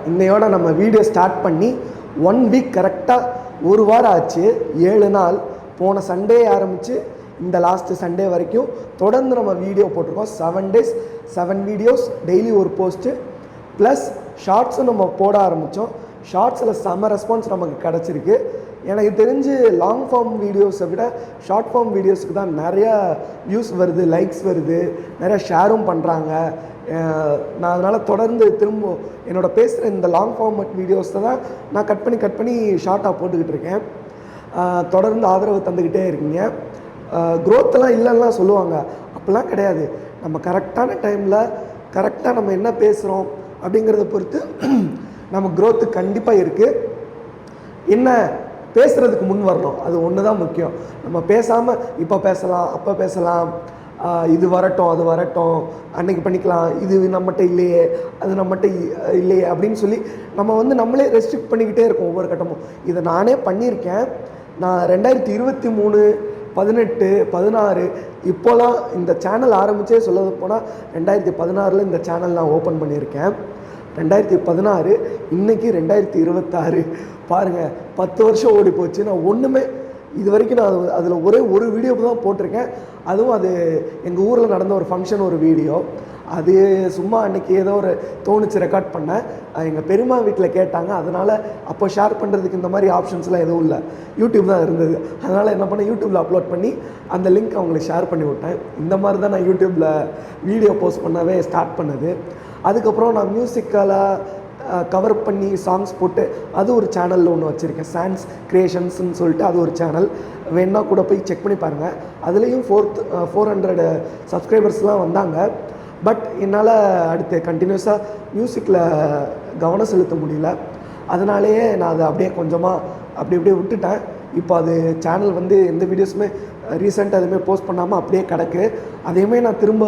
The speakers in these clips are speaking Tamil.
இன்னையோட நம்ம வீடியோ ஸ்டார்ட் பண்ணி 1 வீக் கரெக்டாக ஒரு வாரம் ஆச்சு. 7 நாள் போன சண்டே ஆரம்பித்து இந்த லாஸ்ட்டு சண்டே வரைக்கும் தொடர்ந்து நம்ம வீடியோ போட்டிருக்கோம். 7 days 7 வீடியோஸ், டெய்லி ஒரு போஸ்ட்டு ப்ளஸ் ஷார்ட்ஸும் நம்ம போட ஆரம்பித்தோம். ஷார்ட்ஸில் செம்ம ரெஸ்பான்ஸ் நமக்கு கிடச்சிருக்கு. எனக்கு தெரிஞ்சு லாங் ஃபார்ம் வீடியோஸை விட ஷார்ட் ஃபார்ம் வீடியோஸுக்கு தான் நிறையா வியூஸ் வருது, லைக்ஸ் வருது, நிறையா ஷேரும் பண்ணுறாங்க. நான் அதனால் தொடர்ந்து திரும்ப என்னோடய பேசுகிற இந்த லாங் ஃபார்மட் வீடியோஸை தான் நான் கட் பண்ணி ஷார்ட்டாக போட்டுக்கிட்டு இருக்கேன். தொடர்ந்து ஆதரவு தந்துக்கிட்டே இருக்கீங்க. க்ரோத்தெல்லாம் இல்லைன்னா சொல்லுவாங்க, அப்படிலாம் கிடையாது. நம்ம கரெக்டான டைமில் கரெக்டாக நம்ம என்ன பேசுகிறோம் அப்படிங்கிறத பொறுத்து நம்ம க்ரோத்து கண்டிப்பாக இருக்குது. என்ன பேசுகிறதுக்கு முன் வரணும், அது ஒன்று தான் முக்கியம். நம்ம பேசாமல் இப்போ பேசலாம், அப்போ பேசலாம், இது வரட்டும் அது வரட்டும், அன்னைக்கு பண்ணிக்கலாம், இது நம்மகிட்ட இல்லையே அது நம்மகிட்ட இல்லையே அப்படின்னு சொல்லி நம்ம நம்மளே ரெஸ்ட்ரிக்ட் பண்ணிக்கிட்டே இருக்கோம் ஒவ்வொரு கட்டமும். இதை நானே பண்ணியிருக்கேன். நான் 2023, 18, 16 இப்போலாம் இந்த சேனல் ஆரம்பித்தே சொல்ல போனால் 2016 இந்த சேனல் நான் ஓப்பன் பண்ணியிருக்கேன். 2016 இன்றைக்கி 2026 பாருங்கள், 10 வருஷம் ஓடி போச்சு. நான் ஒன்றுமே இது வரைக்கும் நான் அதில் ஒரே ஒரு வீடியோ தான் போட்டிருக்கேன். அதுவும் அது எங்கள் ஊரில் நடந்த ஒரு ஃபங்க்ஷன் ஒரு வீடியோ. அது சும்மா அன்றைக்கி ஏதோ ஒரு தோணுச்சு ரெக்கார்ட் பண்ணேன். எங்கள் பெரியம்மா வீட்டில் கேட்டாங்க, அதனால் அப்போ ஷேர் பண்ணுறதுக்கு இந்த மாதிரி ஆப்ஷன்ஸ்லாம் எதுவும் இல்லை, யூடியூப் தான் இருந்தது. அதனால் என்ன பண்ணேன், யூடியூப்பில் அப்லோட் பண்ணி அந்த லிங்க் அவங்களுக்கு ஷேர் பண்ணி விட்டேன். இந்த மாதிரி தான் நான் யூடியூப்பில் வீடியோ போஸ்ட் பண்ணவே ஸ்டார்ட் பண்ணது. அதுக்கப்புறம் நான் மியூசிக்கில் கவர் பண்ணி சாங்ஸ் போட்டு அது ஒரு சேனலில் ஒன்று வச்சுருக்கேன், சான்ஸ் க்ரியேஷன்ஸ்ன்னு சொல்லிட்டு. அது ஒரு சேனல் வேணா கூட போய் செக் பண்ணி பாருங்கள். அதுலேயும் 400 சப்ஸ்கிரைபர்ஸ்லாம் வந்தாங்க. பட் என்னால் அடுத்து கண்டினியூஸாக மியூசிக்கில் கவனம் செலுத்த முடியல. அதனாலேயே நான் அதை அப்படியே கொஞ்சமாக அப்படியே விட்டுட்டேன். இப்போ அது சேனல் எந்த வீடியோஸுமே ரீசெண்டாக எதுவுமே போஸ்ட் பண்ணாமல் அப்படியே கிடக்கு. அதையுமே நான் திரும்ப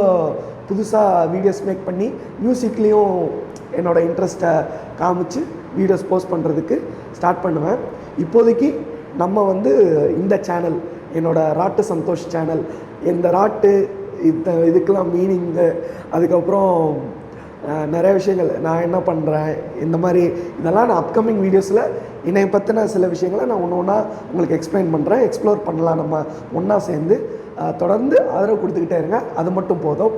புதுசாக வீடியோஸ் மேக் பண்ணி மியூசிக்லேயும் என்னோடய இன்ட்ரெஸ்ட்டை காமிச்சு வீடியோஸ் போஸ்ட் பண்ணுறதுக்கு ஸ்டார்ட் பண்ணுவேன். இப்போதைக்கு நம்ம இந்த சேனல் என்னோடய ராட்டு சந்தோஷ் சேனல். இந்த ராட்டு இதுக்கெல்லாம் மீனிங்கு, அதுக்கப்புறம் நிறைய விஷயங்கள் நான் என்ன பண்ணுறேன், இந்த மாதிரி இதெல்லாம் நான் அப்கமிங் வீடியோஸில் என்னை பற்றின சில விஷயங்களை நான் ஒன்று உங்களுக்கு எக்ஸ்பிளைன் பண்ணுறேன். எக்ஸ்ப்ளோர் பண்ணலாம் நம்ம ஒன்றா சேர்ந்து. தொடர்ந்து ஆதரவு கொடுத்துக்கிட்டே இருங்க, அது மட்டும் போதும்.